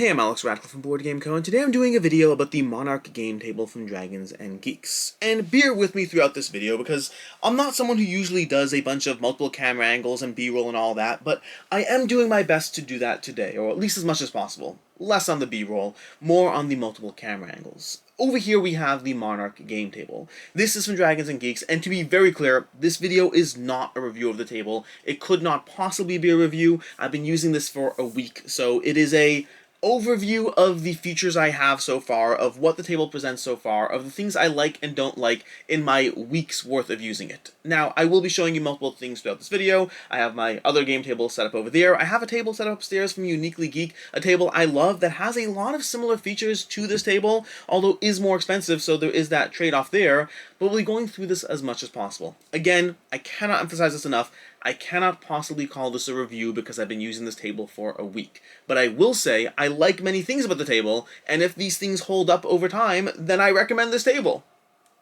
Hey, I'm Alex Radcliffe from Board Game Co, and today I'm doing a video about the Monarch game table from Dragons and Geeks. And bear with me throughout this video because I'm not someone who usually does a bunch of multiple camera angles and B-roll and all that, but I am doing my best to do that today, or at least as much as possible. Less on the B-roll, more on the multiple camera angles. Over here we have the Monarch game table. This is from Dragons and Geeks, and to be very clear, this video is not a review of the table. It could not possibly be a review. I've been using this for a week, so it is a overview of the features I have so far, of what the table presents so far, of the things I like and don't like in my week's worth of using it. Now, I will be showing you multiple things throughout this video. I have my other game table set up over there. I have a table set up upstairs from Uniquely Geek, a table I love that has a lot of similar features to this table, although is more expensive, so there is that trade-off there, but we'll be going through this as much as possible. Again, I cannot emphasize this enough. I cannot possibly call this a review because I've been using this table for a week. But I will say I like many things about the table, and if these things hold up over time, then I recommend this table.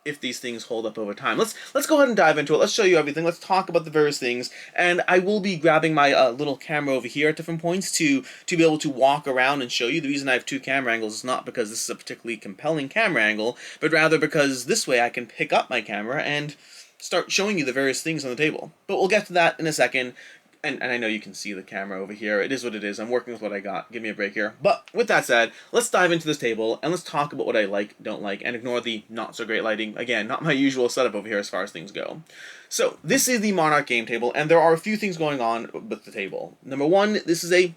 If these things hold up over time. Let's go ahead and dive into it. Let's show you everything. Let's talk about the various things. And I will be grabbing my little camera over here at different points to be able to walk around and show you. The reason I have two camera angles is not because this is a particularly compelling camera angle, but rather because this way I can pick up my camera and start showing you the various things on the table. But we'll get to that in a second. And I know you can see the camera over here. It is what it is. I'm working with what I got. Give me a break here. But with that said, let's dive into this table and let's talk about what I like, don't like, and ignore the not so great lighting. Again, not my usual setup over here as far as things go. So this is the Monarch game table, and there are a few things going on with the table. Number one, this is a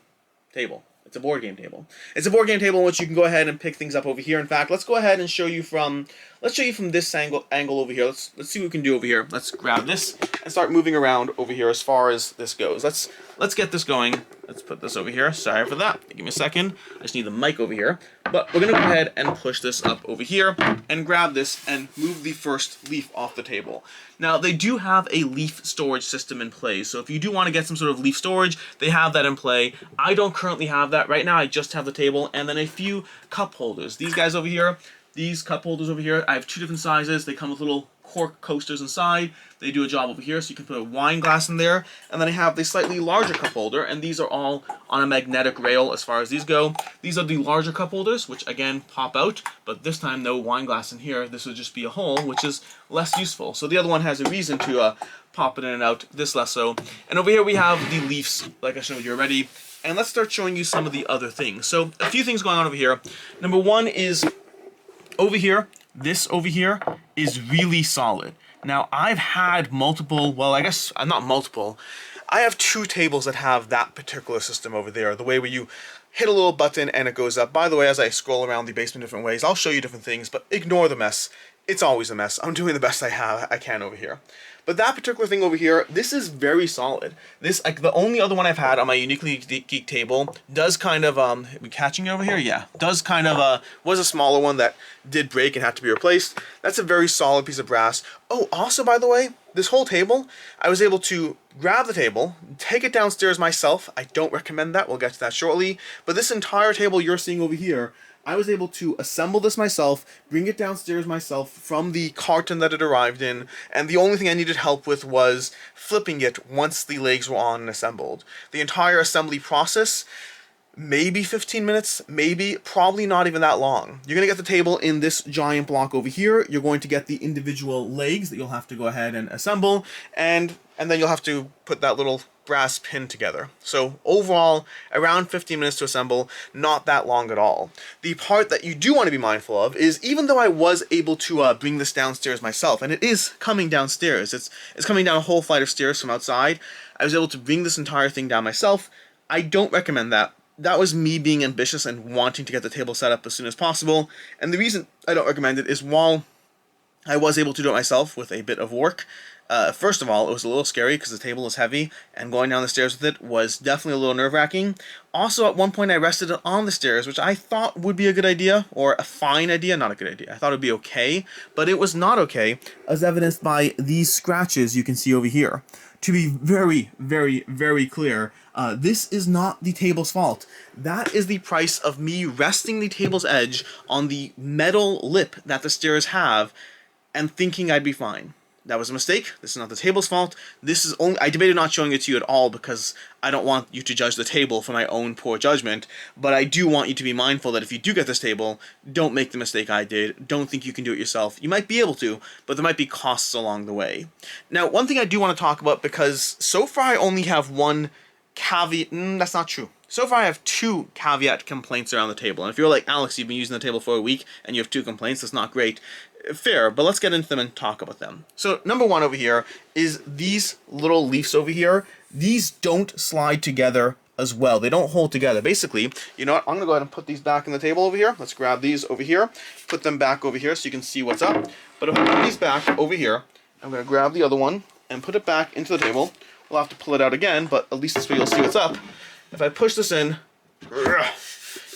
table. It's a board game table. It's a board game table in which you can go ahead and pick things up over here. In fact, let's go ahead and show you from this angle over here. Let's see what we can do over here. Let's grab this and start moving around over here as far as this goes. Let's get this going. Let's put this over here. Sorry for that. Give me a second. I just need the mic over here. But we're going to go ahead and push this up over here and grab this and move the first leaf off the table. Now, they do have a leaf storage system in place. So if you do want to get some sort of leaf storage, they have that in play. I don't currently have that. Right now, I just have the table and then a few cup holders. These guys over here, these cup holders over here, I have two different sizes. They come with little cork coasters inside. They do a job over here, so you can put a wine glass in there. And then I have the slightly larger cup holder, and these are all on a magnetic rail as far as these go. These are the larger cup holders, which again pop out, but this time no wine glass in here. This would just be a hole, which is less useful. So the other one has a reason to pop it in and out, this less so. And over here we have the leaves, like I showed you already. And let's start showing you some of the other things. So a few things going on over here. Number one is over here, this over here is really solid. Now, I've had multiple, well, I guess not multiple. I have two tables that have that particular system over there, the way where you hit a little button and it goes up. By the way, as I scroll around the basement different ways, I'll show you different things, but ignore the mess. It's always a mess. I'm doing the best I can over here. But that particular thing over here, this is very solid. This, like, the only other one I've had on my Uniquely Geek table does kind of, we catching it over here? Yeah. Does kind of, was a smaller one that did break and had to be replaced. That's a very solid piece of brass. Oh, also, by the way, this whole table, I was able to grab the table, take it downstairs myself. I don't recommend that. We'll get to that shortly. But this entire table you're seeing over here, I was able to assemble this myself, bring it downstairs myself from the carton that it arrived in, and the only thing I needed help with was flipping it once the legs were on and assembled. The entire assembly process, maybe 15 minutes, maybe, probably not even that long. You're going to get the table in this giant block over here. You're going to get the individual legs that you'll have to go ahead and assemble, and then you'll have to put that little brass pin together. So overall, around 15 minutes to assemble, not that long at all. The part that you do want to be mindful of is, even though I was able to bring this downstairs myself, and it is coming downstairs, it's coming down a whole flight of stairs from outside, I was able to bring this entire thing down myself. I don't recommend that. That was me being ambitious and wanting to get the table set up as soon as possible, and the reason I don't recommend it is, while I was able to do it myself with a bit of work, first of all, it was a little scary because the table is heavy, and going down the stairs with it was definitely a little nerve-wracking. Also, at one point, I rested it on the stairs, which I thought would be a good idea, or a fine idea, not a good idea. I thought it would be okay, but it was not okay, as evidenced by these scratches you can see over here. To be very, very, very clear, this is not the table's fault. That is the price of me resting the table's edge on the metal lip that the stairs have, and thinking I'd be fine. that was a mistake. This is not the table's fault. This is only, I debated not showing it to you at all because I don't want you to judge the table for my own poor judgment, but I do want you to be mindful that if you do get this table, don't make the mistake I did. Don't think you can do it yourself. You might be able to, but there might be costs along the way. Now, one thing I do want to talk about, because so far I only have one caveat, that's not true. So far I have 2 caveat complaints around the table, and if you're like, Alex, you've been using the table for a week and you have 2 complaints, that's not great. Fair, but let's get into them and talk about them. So number 1 over here is these little leaves over here. These don't slide together as well. They don't hold together. Basically, you know what? I'm going to go ahead and put these back in the table over here. Let's grab these over here, put them back over here so you can see what's up. But if I put these back over here, I'm going to grab the other one and put it back into the table. We'll have to pull it out again, but at least this way you'll see what's up. If I push this in,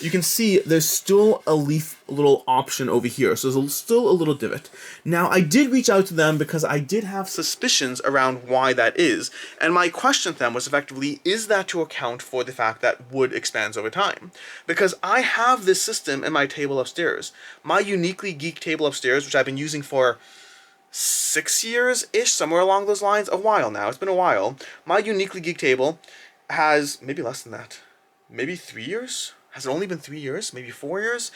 you can see there's still a leaf little option over here, so there's still a little divot. Now, I did reach out to them because I did have suspicions around why that is, and my question to them was effectively, is that to account for the fact that wood expands over time? Because I have this system in my table upstairs. My Uniquely Geek table upstairs, which I've been using for 6 years-ish, somewhere along those lines, a while now, it's been a while. My Uniquely Geek table has, maybe less than that, maybe 3 years? Has it only been 3 years? Maybe 4 years?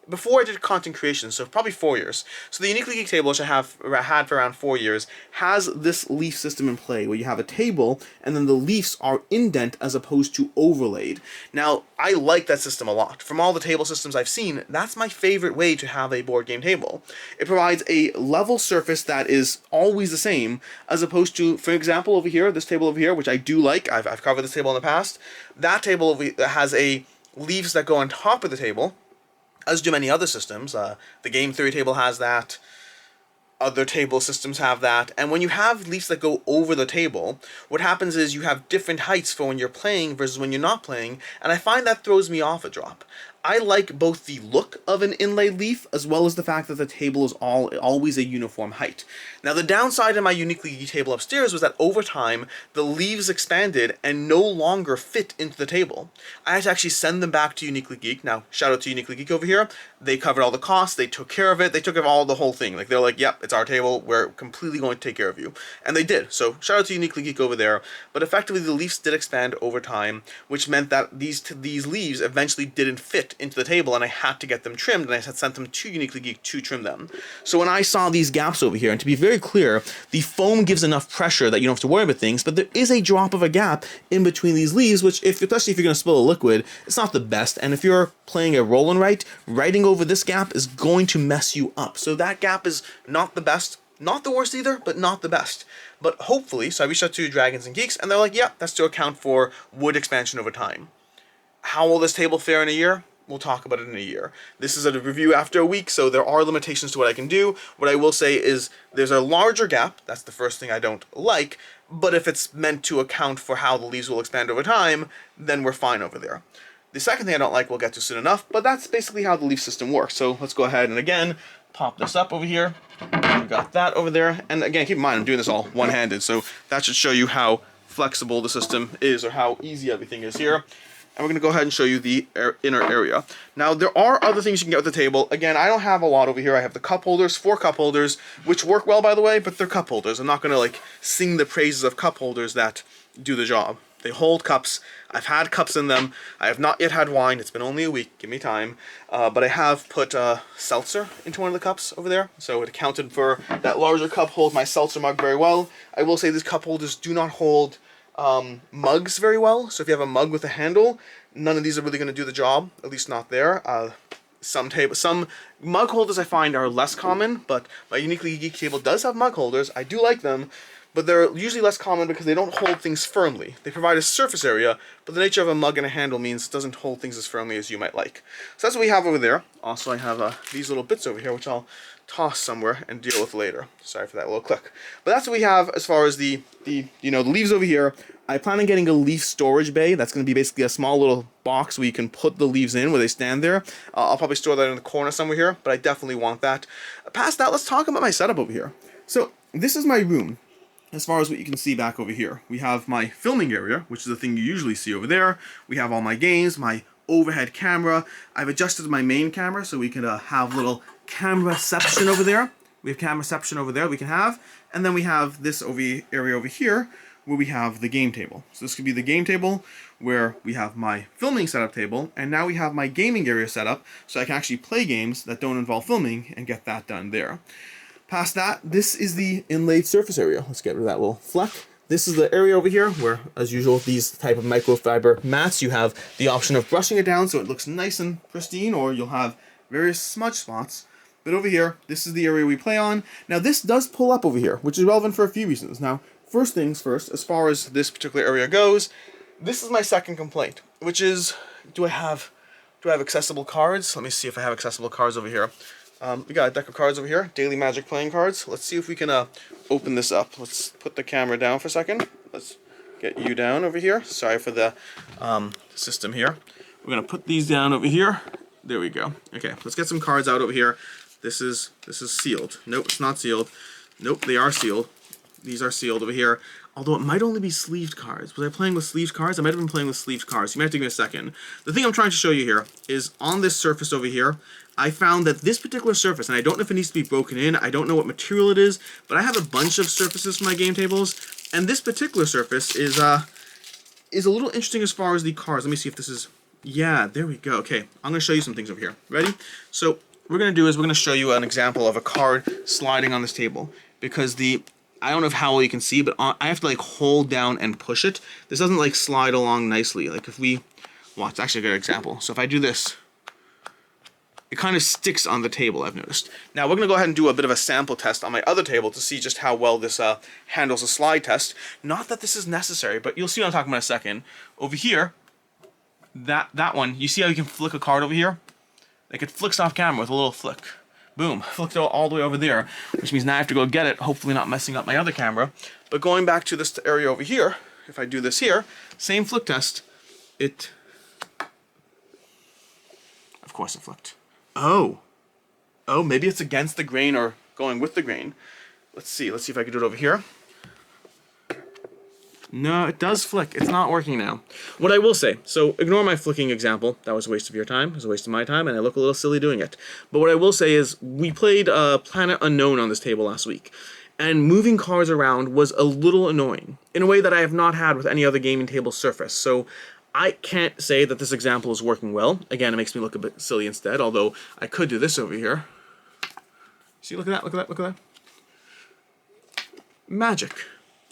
Before I did content creation, so probably 4 years. So the Uniquely Geek table, which I have had for around 4 years, has this leaf system in play, where you have a table, and then the leaves are indent as opposed to overlaid. Now, I like that system a lot. From all the table systems I've seen, that's my favorite way to have a board game table. It provides a level surface that is always the same, as opposed to, for example, over here, this table over here, which I do like, I've covered this table in the past, that table has leaves that go on top of the table, as do many other systems. The game theory table has that. Other table systems have that. And when you have leaves that go over the table, what happens is you have different heights for when you're playing versus when you're not playing, and I find that throws me off a drop. I like both the look of an inlaid leaf as well as the fact that the table is always a uniform height. Now, the downside of my Uniquely Geek table upstairs was that over time the leaves expanded and no longer fit into the table. I had to actually send them back to Uniquely Geek. Now, shout out to Uniquely Geek over here. They covered all the costs, they took care of it, they took care of the whole thing. Like, they're like, yep, it's our table, we're completely going to take care of you. And they did. So shout out to Uniquely Geek over there. But effectively the leaves did expand over time, which meant that these leaves eventually didn't fit into the table, and I had to get them trimmed, and I had sent them to Uniquely Geek to trim them. So when I saw these gaps over here, and to be very clear, the foam gives enough pressure that you don't have to worry about things, but there is a drop of a gap in between these leaves, which, especially if you're going to spill a liquid, it's not the best, and if you're playing a roll and write, writing over this gap is going to mess you up. So that gap is not the best, not the worst either, but not the best. But hopefully, so I reached out to Dragons and Geeks, and they're like, yeah, that's to account for wood expansion over time. How will this table fare in a year? We'll talk about it in a year. This is a review after a week, so there are limitations to what I can do. What I will say is there's a larger gap. That's the first thing I don't like. But if it's meant to account for how the leaves will expand over time, then we're fine over there. The second thing I don't like we'll get to soon enough, but that's basically how the leaf system works. So let's go ahead and again, pop this up over here. We got that over there. And again, keep in mind, I'm doing this all one-handed, so that should show you how flexible the system is or how easy everything is here. And we're going to go ahead and show you the inner area. Now, there are other things you can get with the table. Again, I don't have a lot over here. I have the cup holders, 4 cup holders, which work well, by the way, but they're cup holders. I'm not going to, like, sing the praises of cup holders that do the job. They hold cups. I've had cups in them. I have not yet had wine. It's been only a week. Give me time. But I have put seltzer into one of the cups over there. So it accounted for that larger cup holds my seltzer mug very well. I will say these cup holders do not hold mugs very well. So if you have a mug with a handle, none of these are really going to do the job, at least not there. Some mug holders I find are less common, but my Uniquely Geek table does have mug holders. I do like them, but they're usually less common because they don't hold things firmly. They provide a surface area, but the nature of a mug and a handle means it doesn't hold things as firmly as you might like. So that's what we have over there. Also, I have these little bits over here, which I'll toss somewhere and deal with later. Sorry for that little click. But that's what we have as far as the leaves over here. I plan on getting a leaf storage bay. That's going to be basically a small little box where you can put the leaves in where they stand there. I'll probably store that in the corner somewhere here, but I definitely want that. Past that, let's talk about my setup over here. So this is my room. As far as what you can see back over here, we have my filming area, which is the thing you usually see over there. We have all my games, my overhead camera. I've adjusted my main camera so we can have little cameraception over there. We have cam reception over there we can have, and then we have this area over here where we have the game table. So this could be the game table where we have my filming setup table, and now we have my gaming area set up so I can actually play games that don't involve filming and get that done there. Past that, this is the inlaid surface area. Let's get rid of that little fleck. This is the area over here where, as usual, these type of microfiber mats, you have the option of brushing it down so it looks nice and pristine, or you'll have various smudge spots. But over here, this is the area we play on. Now this does pull up over here, which is relevant for a few reasons. Now, first things first, as far as this particular area goes, this is my second complaint, which is, do I have accessible cards? Let me see if I have accessible cards over here. We got a deck of cards over here, Daily Magic playing cards. Let's see if we can open this up. Let's put the camera down for a second. Let's get you down over here. Sorry for the system here. We're gonna put these down over here. There we go. Okay, let's get some cards out over here. This is sealed. Nope, it's not sealed. Nope, they are sealed. These are sealed over here. Although it might only be sleeved cards. Was I playing with sleeved cards? I might have been playing with sleeved cards. You might have to give me a second. The thing I'm trying to show you here is on this surface over here, I found that this particular surface, and I don't know if it needs to be broken in, I don't know what material it is, but I have a bunch of surfaces for my game tables, and this particular surface is a little interesting as far as the cards. Let me see if this is, yeah, there we go. Okay, I'm going to show you some things over here. Ready? So what we're going to do is we're going to show you an example of a card sliding on this table, because I don't know how well you can see, but I have to like hold down and push it. This doesn't like slide along nicely. Like if we, well, it's actually a good example. So if I do this, it kind of sticks on the table, I've noticed. Now we're going to go ahead and do a bit of a sample test on my other table to see just how well this handles a slide test. Not that this is necessary, but you'll see what I'm talking about in a second. Over here, that one, you see how you can flick a card over here? Like it flicks off camera with a little flick. Boom, flicked it all the way over there, which means now I have to go get it, hopefully not messing up my other camera. But going back to this area over here, if I do this here, same flick test, of course it flicked. Oh, maybe it's against the grain or going with the grain. Let's see if I can do it over here. No, it does flick. It's not working now. What I will say, so ignore my flicking example. That was a waste of your time. It was a waste of my time, and I look a little silly doing it. But what I will say is, we played Planet Unknown on this table last week, and moving cards around was a little annoying, in a way that I have not had with any other gaming table surface. So I can't say that this example is working well. Again, it makes me look a bit silly instead, although I could do this over here. See, look at that, look at that, look at that. Magic.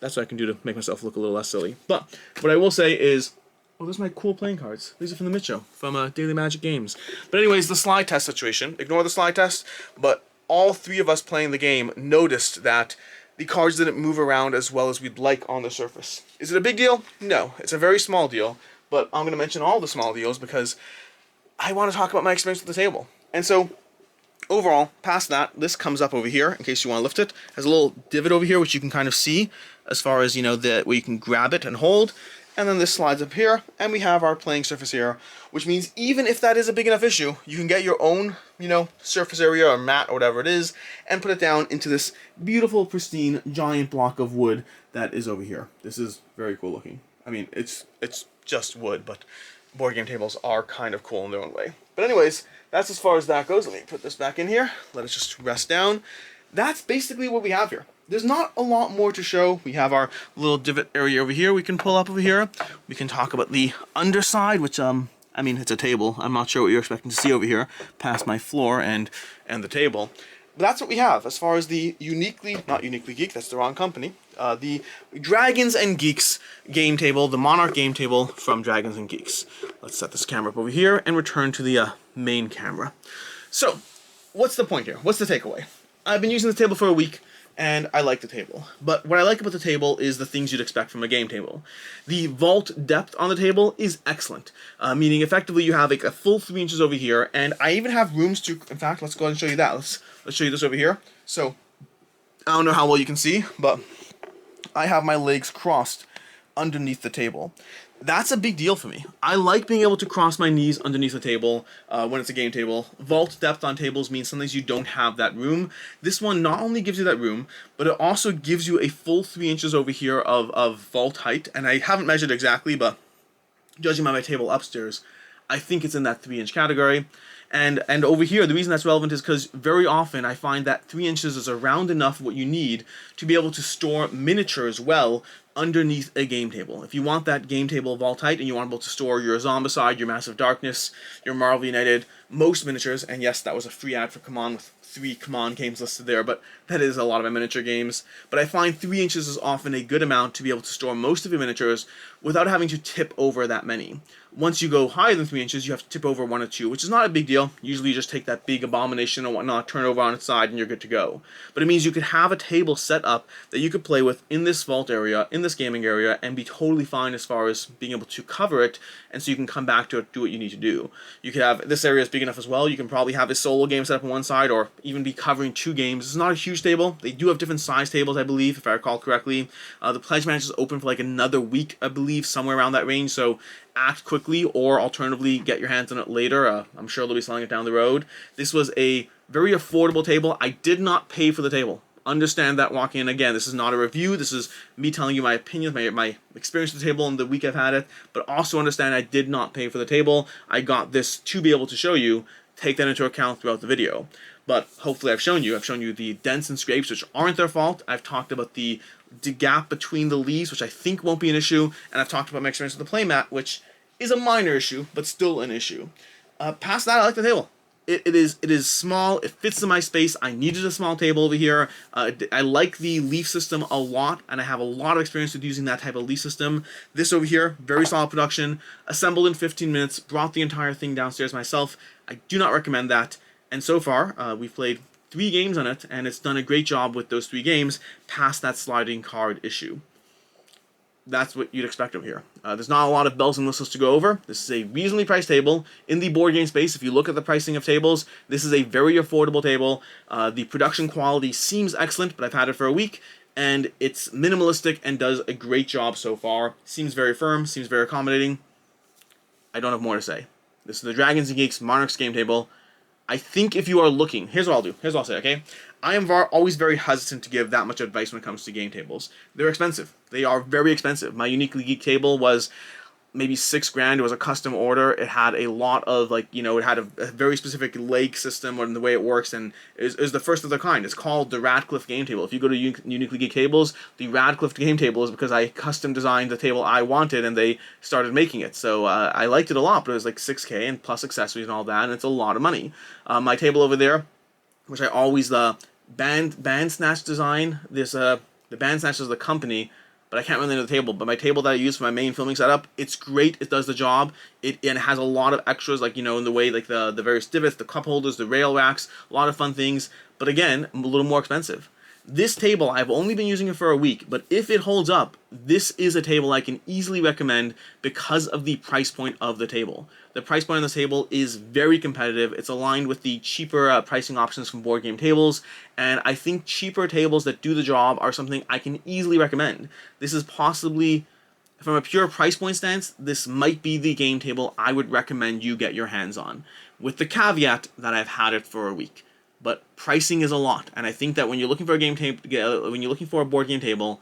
That's what I can do to make myself look a little less silly. But what I will say is, oh, those are my cool playing cards. These are from the Mid Show, from Daily Magic Games. But anyways, the slide test situation. Ignore the slide test, but all three of us playing the game noticed that the cards didn't move around as well as we'd like on the surface. Is it a big deal? No, it's a very small deal. But I'm going to mention all the small deals because I want to talk about my experience with the table. And so, overall, past that, this comes up over here, in case you want to lift it. Has a little divot over here, which you can kind of see, as far as, you know, where you can grab it and hold. And then this slides up here, and we have our playing surface here, which means even if that is a big enough issue, you can get your own, you know, surface area or mat or whatever it is, and put it down into this beautiful, pristine, giant block of wood that is over here. This is very cool looking. I mean, it's just wood, but board game tables are kind of cool in their own way. But anyways, that's as far as that goes. Let me put this back in here. Let it just rest down. That's basically what we have here. There's not a lot more to show. We have our little divot area over here we can pull up over here. We can talk about the underside, which, I mean, it's a table. I'm not sure what you're expecting to see over here past my floor and the table. But that's what we have as far as the not Uniquely Geek, that's the wrong company, the Dragons and Geeks game table, the Monarch game table from Dragons and Geeks. Let's set this camera up over here and return to the main camera. So, what's the point here? What's the takeaway? I've been using this table for a week, and I like the table. But what I like about the table is the things you'd expect from a game table. The vault depth on the table is excellent, meaning effectively you have like a full 3 inches over here, and I even have rooms to, in fact, let's go ahead and show you that. Let's show you this over here. So, I don't know how well you can see, but I have my legs crossed underneath the table. That's a big deal for me. I like being able to cross my knees underneath the table when it's a game table. Vault depth on tables means sometimes you don't have that room. This one not only gives you that room, but it also gives you a full 3 inches over here of vault height. And I haven't measured exactly, but judging by my table upstairs, I think it's in that 3-inch category. And over here, the reason that's relevant is because very often I find that 3 inches is around enough what you need to be able to store miniatures well underneath a game table. If you want that game table vault height and you want to be able to store your Zombicide, your Massive Darkness, your Marvel United, most miniatures, and yes, that was a free ad for Command with 3 Command games listed there, but that is a lot of my miniature games. But I find 3 inches is often a good amount to be able to store most of your miniatures without having to tip over that many. Once you go higher than 3 inches, you have to tip over 1 or 2, which is not a big deal. Usually you just take that big abomination or whatnot, turn it over on its side, and you're good to go. But it means you could have a table set up that you could play with in this vault area, in this gaming area, and be totally fine as far as being able to cover it, and so you can come back to it, do what you need to do. You could have, this area is big enough as well, you can probably have a solo game set up on one side, or even be covering 2 games. It's not a huge table. They do have different size tables, I believe, if I recall correctly. The pledge match is open for like another week, I believe, somewhere around that range, so act quickly, or alternatively get your hands on it later. I'm sure they'll be selling it down the road. This was a very affordable table. I did not pay for the table. Understand that walking in. Again, this is not a review. This is me telling you my opinions, my experience with the table in the week I've had it. But also understand I did not pay for the table. I got this to be able to show you. Take that into account throughout the video. But hopefully I've shown you the dents and scrapes, which aren't their fault. I've talked about the gap between the leaves, which I think won't be an issue. And I've talked about my experience with the playmat, which is a minor issue, but still an issue. Past that, I like the table. It is small. It fits in my space. I needed a small table over here. I like the leaf system a lot, and I have a lot of experience with using that type of leaf system. This over here, very solid production, assembled in 15 minutes, brought the entire thing downstairs myself. I do not recommend that. And so far, we've played 3 games on it, and it's done a great job with those 3 games past that sliding card issue. That's what you'd expect over here. There's not a lot of bells and whistles to go over. This is a reasonably priced table. In the board game space, if you look at the pricing of tables, this is a very affordable table. The production quality seems excellent, but I've had it for a week, and it's minimalistic and does a great job so far. Seems very firm, seems very accommodating. I don't have more to say. This is the Dragons and Geeks Monarch's game table. I think if you are looking, here's what I'll do. Here's what I'll say, okay? I am always very hesitant to give that much advice when it comes to game tables. They're expensive. They are very expensive. My Uniquely Geek table was maybe $6,000. It was a custom order. It had a lot of, like, you know, it had a very specific leg system and the way it works, and it was the first of the kind. It's called the Radcliffe game table. If you go to Uniquely Geek tables, the Radcliffe game table is because I custom designed the table I wanted, and they started making it. So I liked it a lot, but it was like $6,000 and plus accessories and all that, and it's a lot of money. My table over there, which I always Band Snatch design. The Band Snatch is the company, but I can't remember the name of the table. But my table that I use for my main filming setup, it's great. It does the job. It has a lot of extras, like, you know, in the way, like the various divots, the cup holders, the rail racks, a lot of fun things. But again, a little more expensive. This table, I've only been using it for a week, but if it holds up, this is a table I can easily recommend because of the price point of the table. The price point on this table is very competitive. It's aligned with the cheaper pricing options from board game tables, and I think cheaper tables that do the job are something I can easily recommend. This is possibly, from a pure price point stance, this might be the game table I would recommend you get your hands on, with the caveat that I've had it for a week. But pricing is a lot, and I think that when you're looking for a when you're looking for a board game table,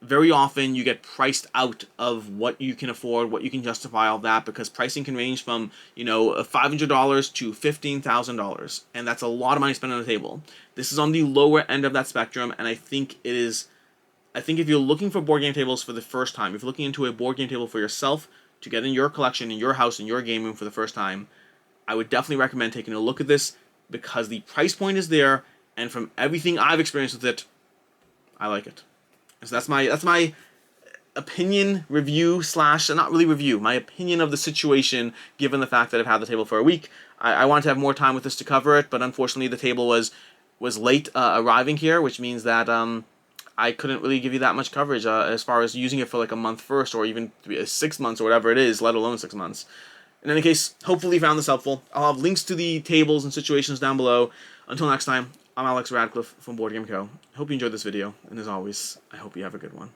very often you get priced out of what you can afford, what you can justify, all that, because pricing can range from, you know, $500 to $15,000, and that's a lot of money spent on a table. This is on the lower end of that spectrum, and I think if you're looking for board game tables for the first time, if you're looking into a board game table for yourself to get in your collection, in your house, in your game room for the first time, I would definitely recommend taking a look at this, because the price point is there, and from everything I've experienced with it, I like it. So that's my opinion review slash, not really review, my opinion of the situation, given the fact that I've had the table for a week. I wanted to have more time with this to cover it, but unfortunately the table was late arriving here, which means that I couldn't really give you that much coverage as far as using it for like a month first, or even 6 months or whatever it is, let alone 6 months. In any case, hopefully you found this helpful. I'll have links to the tables and situations down below. Until next time, I'm Alex Radcliffe from Board Game Co. Hope you enjoyed this video, and as always, I hope you have a good one.